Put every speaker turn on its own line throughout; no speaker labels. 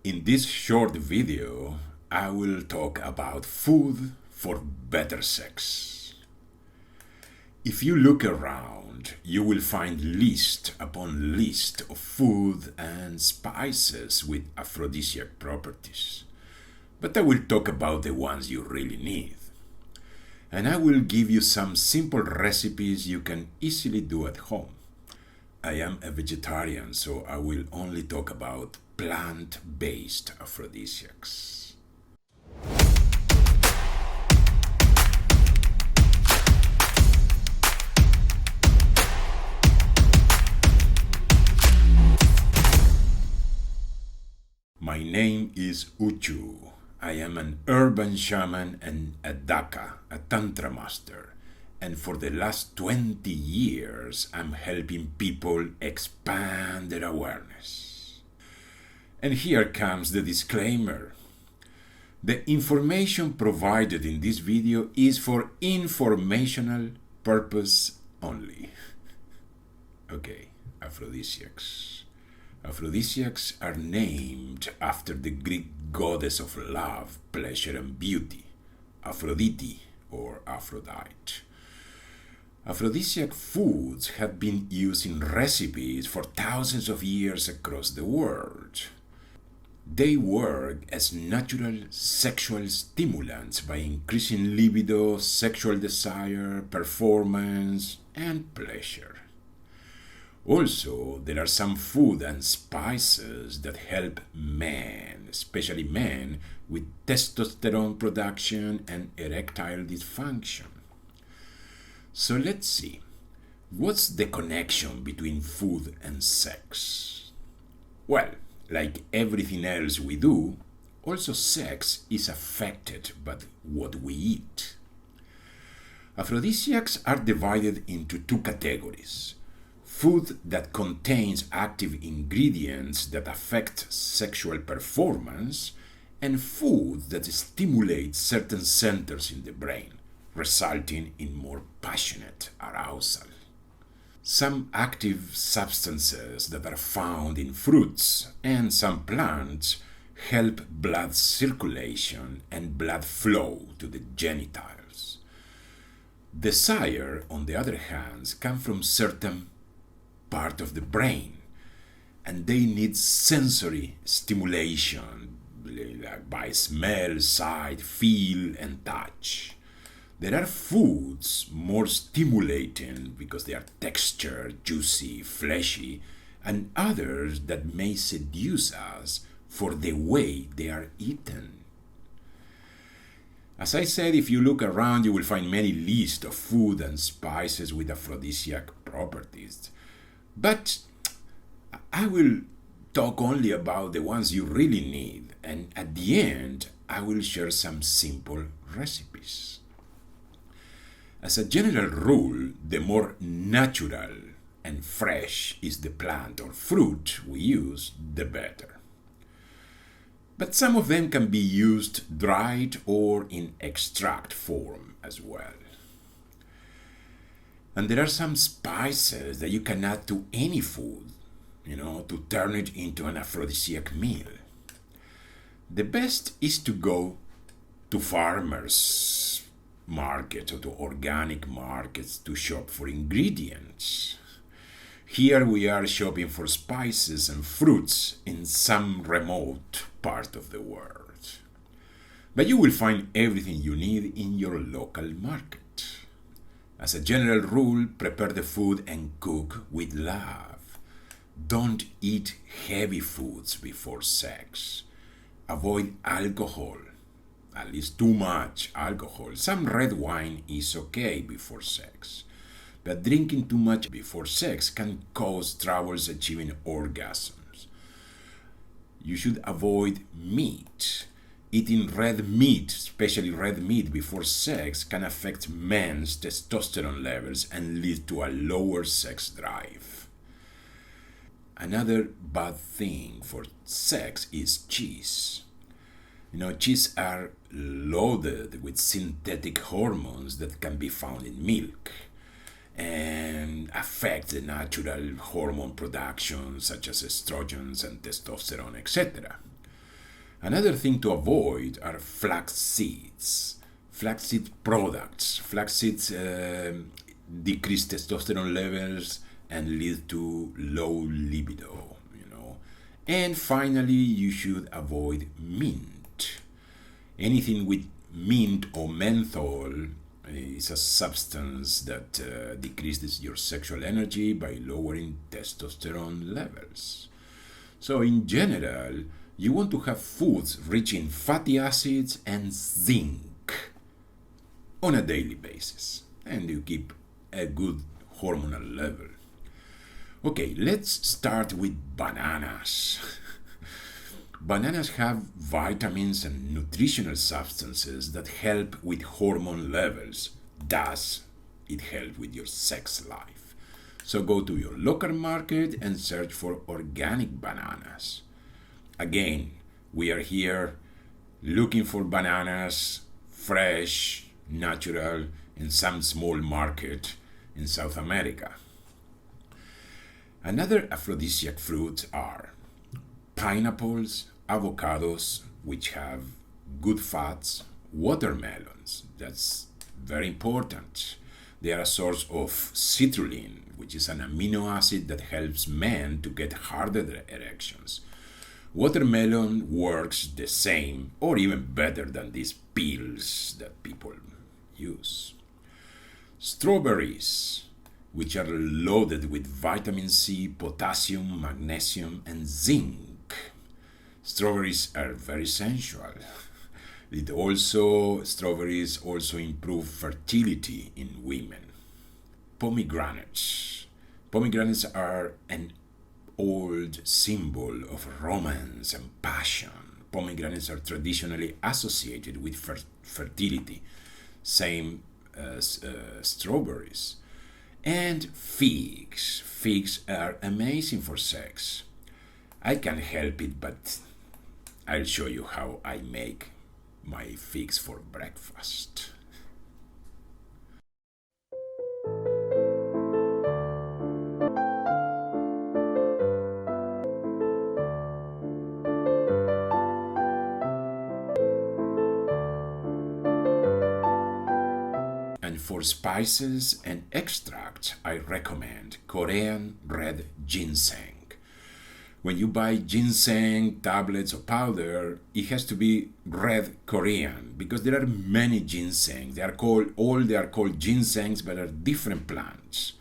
In this short video, I will talk about food for better sex. If you look around, you will find list upon list of food and spices with aphrodisiac properties. But I will talk about the ones you really need. And I will give you some simple recipes you can easily do at home. I am a vegetarian, so I will only talk about plant-based aphrodisiacs. My name is Uchu. I am an urban shaman and a Daka, a Tantra master. And for the last 20 years, I'm helping people expand their awareness. And here comes the disclaimer. The information provided in this video is for informational purpose only. Okay, aphrodisiacs. Aphrodisiacs are named after the Greek goddess of love, pleasure, and beauty, Aphrodite or Aphrodite. Aphrodisiac foods have been used in recipes for thousands of years across the world. They work as natural sexual stimulants by increasing libido, sexual desire, performance, and pleasure. Also, there are some food and spices that help men, especially men, with testosterone production and erectile dysfunction. So let's see, what's the connection between food and sex? Well, like everything else we do, also sex is affected by what we eat. Aphrodisiacs are divided into two categories: food that contains active ingredients that affect sexual performance, and food that stimulates certain centers in the brain, resulting in more passionate arousal. Some active substances that are found in fruits and some plants help blood circulation and blood flow to the genitals. Desire, on the other hand, comes from certain part of the brain, and they need sensory stimulation like by smell, sight, feel, and touch. There are foods more stimulating because they are textured, juicy, fleshy, and others that may seduce us for the way they are eaten. As I said, if you look around, you will find many lists of food and spices with aphrodisiac properties. But I will talk only about the ones you really need, and at the end, I will share some simple recipes. As a general rule, the more natural and fresh is the plant or fruit we use, the better. But some of them can be used dried or in extract form as well. And there are some spices that you can add to any food, to turn it into an aphrodisiac meal. The best is to go to farmers' market or to organic markets to shop for ingredients. Here we are shopping for spices and fruits in some remote part of the world. But you will find everything you need in your local market. As a general rule, prepare the food and cook with love. Don't eat heavy foods before sex. Avoid alcohol, at least too much alcohol. Some red wine is okay before sex, but drinking too much before sex can cause troubles achieving orgasms. You should avoid meat. Eating red meat, especially red meat before sex, can affect men's testosterone levels and lead to a lower sex drive. Another bad thing for sex is cheese. Cheese are loaded with synthetic hormones that can be found in milk and affect the natural hormone production such as estrogens and testosterone, etc. Another thing to avoid are flax seeds. Flaxseed products. Flax seeds decrease testosterone levels and lead to low libido, And finally, you should avoid mint. Anything with mint or menthol is a substance that decreases your sexual energy by lowering testosterone levels. So in general, you want to have foods rich in fatty acids and zinc on a daily basis, and you keep a good hormonal level. Okay, let's start with bananas. Bananas have vitamins and nutritional substances that help with hormone levels. Thus, it helps with your sex life. So go to your local market and search for organic bananas. Again, we are here looking for bananas, fresh, natural, in some small market in South America. Another aphrodisiac fruits are pineapples, avocados, which have good fats, watermelons, that's very important. They are a source of citrulline, which is an amino acid that helps men to get harder erections. Watermelon works the same or even better than these pills that people use. Strawberries, which are loaded with vitamin C, potassium, magnesium, and zinc. Strawberries are very sensual. Strawberries also improve fertility in women. Pomegranates. Pomegranates are an old symbol of romance and passion. Pomegranates are traditionally associated with fertility, same as strawberries. And figs. Figs are amazing for sex. I can't help it, but I'll show you how I make my figs for breakfast. And for spices and extracts, I recommend Korean red ginseng. When you buy ginseng tablets or powder, it has to be red Korean because there are many ginseng. They are called ginsengs, but are different plants.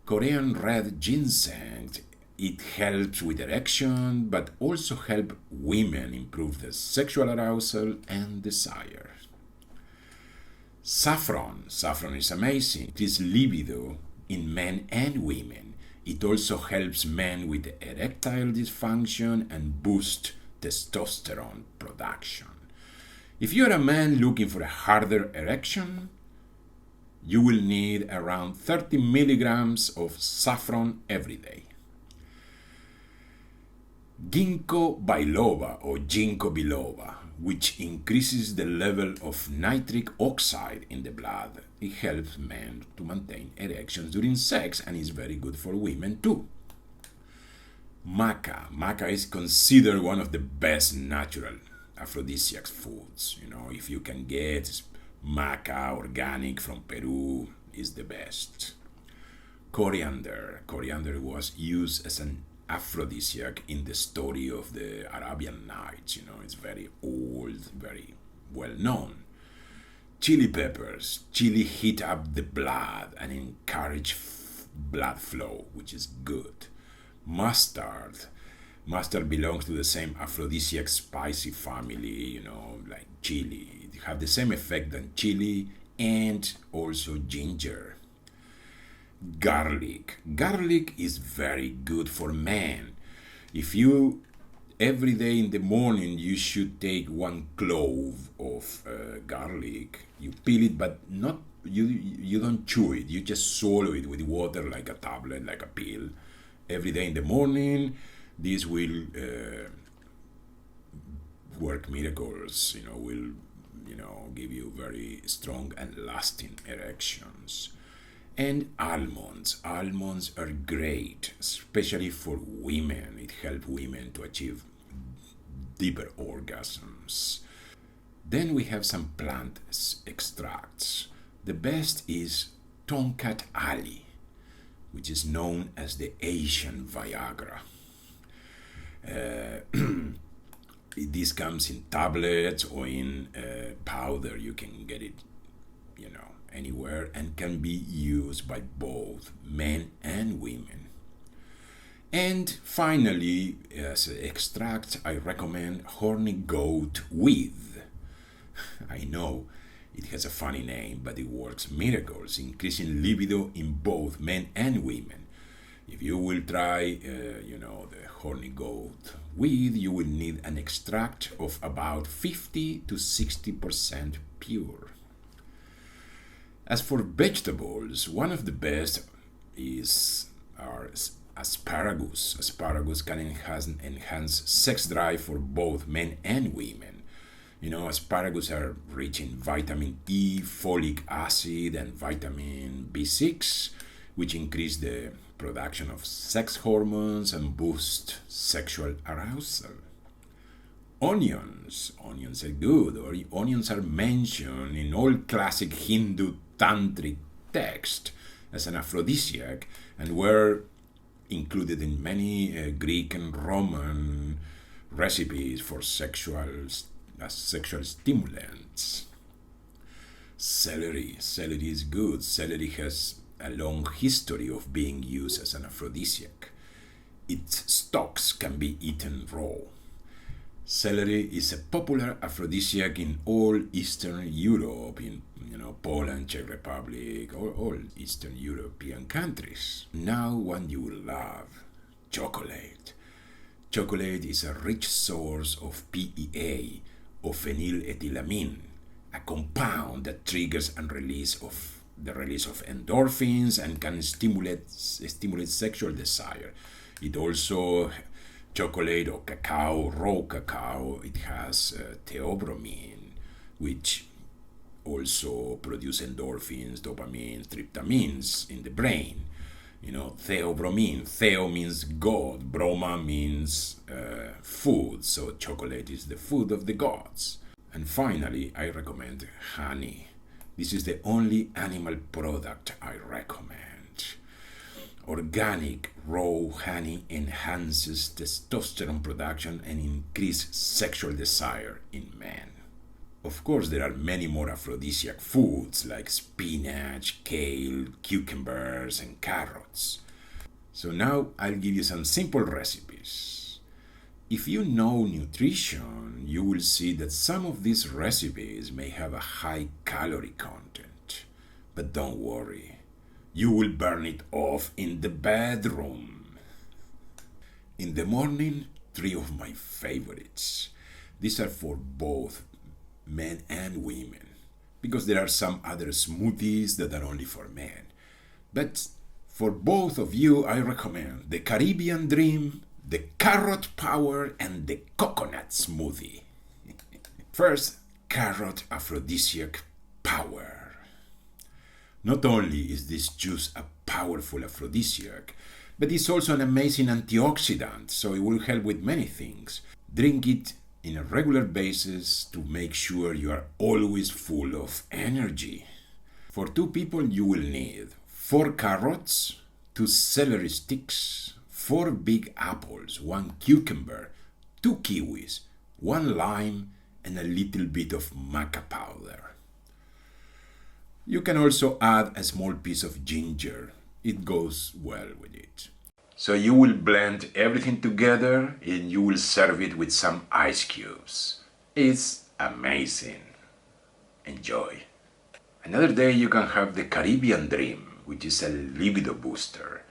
Korean red ginseng, it helps with erection, but also help women improve their sexual arousal and desire. Saffron is amazing. It is libido in men and women. It also helps men with erectile dysfunction and boost testosterone production. If you're a man looking for a harder erection, you will need around 30 milligrams of saffron every day. Ginkgo biloba or ginkgo biloba, which increases the level of nitric oxide in the blood. It helps men to maintain erections during sex and is very good for women too. Maca. Maca is considered one of the best natural aphrodisiac foods. If you can get maca organic from Peru, is the best. Coriander. Coriander was used as an aphrodisiac in the story of the Arabian Nights. It's very old, very well known. Chili peppers. Chili heat up the blood and encourage blood flow, which is good. Mustard. Mustard belongs to the same aphrodisiac spicy family, like chili. It have the same effect than chili and also ginger. Garlic. Garlic is very good for men. If you every day in the morning you should take 1 clove of garlic. You peel it, but not you don't chew it. You just swallow it with water like a tablet, like a pill. Every day in the morning, this will work miracles. Will give you very strong and lasting erections. And almonds. Almonds are great, especially for women. It helps women to achieve deeper orgasms. Then we have some plant extracts. The best is Tonkat Ali, which is known as the Asian Viagra. This comes in tablets or in powder. You can get it, anywhere, and can be used by both men and women. And finally, as an extract, I recommend horny goat with. I know it has a funny name, but it works miracles, increasing libido in both men and women. If you will try, the horny goat with, you will need an extract of about 50 to 60% pure. As for vegetables, one of the best are asparagus. Asparagus can enhance sex drive for both men and women. Asparagus are rich in vitamin E, folic acid, and vitamin B6, which increase the production of sex hormones and boost sexual arousal. Onions are good, or onions are mentioned in all classic Hindu tantric texts as an aphrodisiac and were included in many Greek and Roman recipes for sexual stimulants. Celery is good. Celery has a long history of being used as an aphrodisiac. Its stalks can be eaten raw. Celery is a popular aphrodisiac in all Eastern Europe, in Poland, Czech Republic, or all Eastern European countries. Now one you will love, chocolate. Chocolate is a rich source of PEA, or phenylethylamine, a compound that triggers the release of endorphins and can stimulate sexual desire. It also, chocolate or cacao, raw cacao, it has theobromine, which also produce endorphins, dopamine, tryptamines in the brain. Theobromine. Theo means God. Broma means food. So chocolate is the food of the gods. And finally, I recommend honey. This is the only animal product I recommend. Organic raw honey enhances testosterone production and increases sexual desire in men. Of course, there are many more aphrodisiac foods like spinach, kale, cucumbers, and carrots. So now I'll give you some simple recipes. If you know nutrition, you will see that some of these recipes may have a high calorie content. But don't worry, you will burn it off in the bedroom. In the morning, 3 of my favorites. These are for both men and women, because there are some other smoothies that are only for men. But for both of you, I recommend the Caribbean Dream, the Carrot Power, and the Coconut Smoothie. First, Carrot Aphrodisiac Power. Not only is this juice a powerful aphrodisiac, but it's also an amazing antioxidant, so it will help with many things. Drink it in a regular basis to make sure you are always full of energy. For 2 people, you will need 4 carrots, 2 celery sticks, 4 big apples, 1 cucumber, 2 kiwis, 1 lime, and a little bit of maca powder. You can also add a small piece of ginger. It goes well with it. So you will blend everything together and you will serve it with some ice cubes. It's amazing. Enjoy. Another day you can have the Caribbean Dream, which is a libido booster.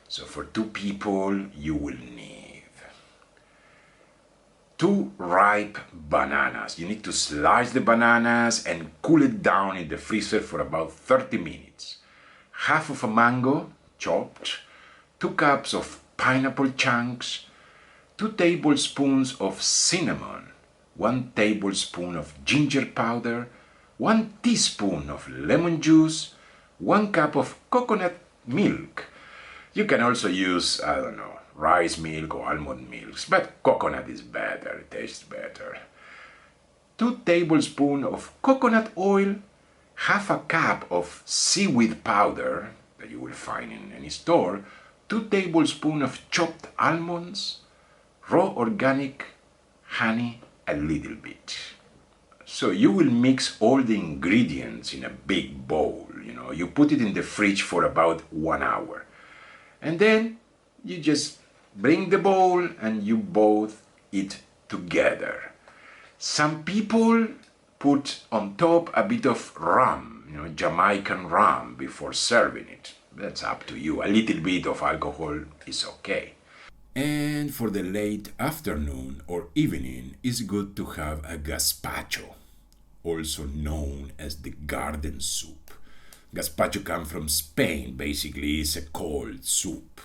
So for 2 people you will need 2 ripe bananas. You need to slice the bananas and cool it down in the freezer for about 30 minutes. Half of a mango, chopped, 2 cups of pineapple chunks, 2 tablespoons of cinnamon, 1 tablespoon of ginger powder, 1 teaspoon of lemon juice, 1 cup of coconut milk. You can also use, rice milk or almond milks, but coconut is better, it tastes better. 2 tablespoons of coconut oil, half a cup of seaweed powder that you will find in any store, 2 tablespoons of chopped almonds, raw organic honey, a little bit. So you will mix all the ingredients in a big bowl, you put it in the fridge for about 1 hour. And then you just bring the bowl and you both eat together. Some people put on top a bit of rum, Jamaican rum before serving it. That's up to you. A little bit of alcohol is okay. And for the late afternoon or evening, it's good to have a gazpacho, also known as the garden soup. Gazpacho comes from Spain. Basically, it's a cold soup,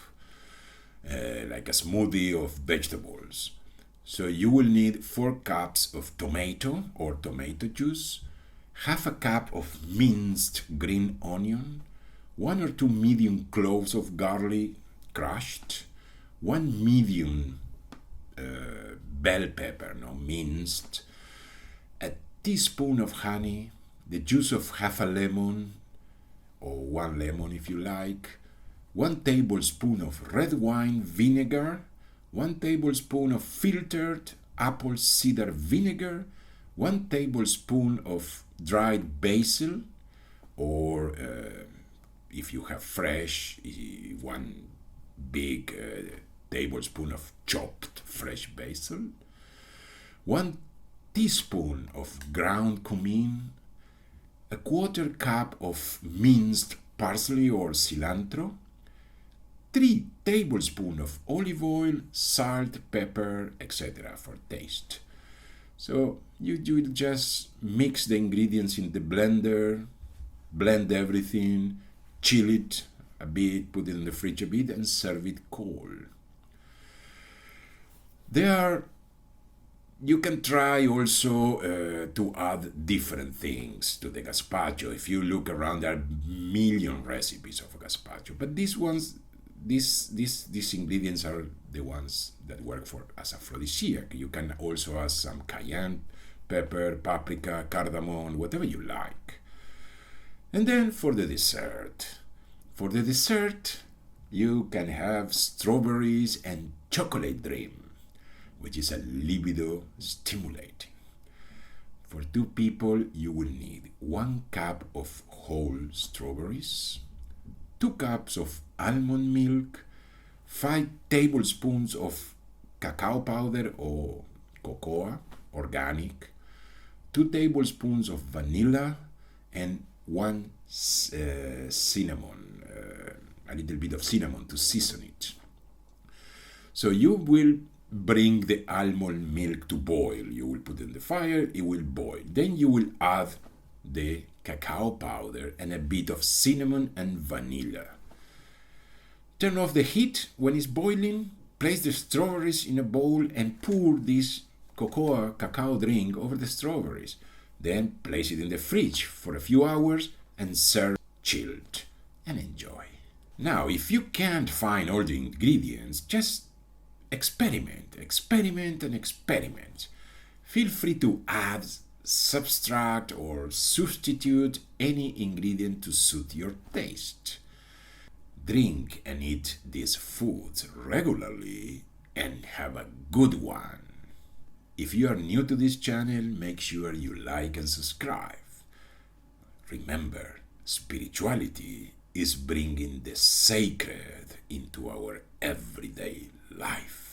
like a smoothie of vegetables. So you will need 4 cups of tomato or tomato juice, half a cup of minced green onion, 1 or 2 medium cloves of garlic crushed, 1 medium bell pepper, minced, a teaspoon of honey, the juice of half a lemon, or 1 lemon if you like, 1 tablespoon of red wine vinegar, 1 tablespoon of filtered apple cider vinegar, 1 tablespoon of dried basil, or if you have fresh, 1 big tablespoon of chopped fresh basil, 1 teaspoon of ground cumin, a 1/4 cup of minced parsley or cilantro, 3 tablespoons of olive oil, salt, pepper, etc. for taste. So you just mix the ingredients in the blender, blend everything, chill it a bit, put it in the fridge a bit, and serve it cold. You can try also to add different things to the gazpacho. If you look around, there are million recipes of gazpacho, but these ingredients are the ones that work as aphrodisiac. You can also add some cayenne pepper, paprika, cardamom, whatever you like. And then for the dessert. For the dessert, you can have strawberries and chocolate dream, which is a libido stimulating. For 2 people, you will need 1 cup of whole strawberries, 2 cups of almond milk, 5 tablespoons of cacao powder or cocoa, organic, 2 tablespoons of vanilla, and 1 cinnamon, a little bit of cinnamon to season it. So you will bring the almond milk to boil. You will put it in the fire, it will boil. Then you will add the cacao powder and a bit of cinnamon and vanilla. Turn off the heat when it's boiling, place the strawberries in a bowl and pour this cacao drink over the strawberries. Then place it in the fridge for a few hours and serve chilled and enjoy. Now, if you can't find all the ingredients, just experiment. Feel free to add, subtract, or substitute any ingredient to suit your taste. Drink and eat these foods regularly and have a good one. If you are new to this channel, make sure you like and subscribe. Remember, spirituality is bringing the sacred into our everyday life.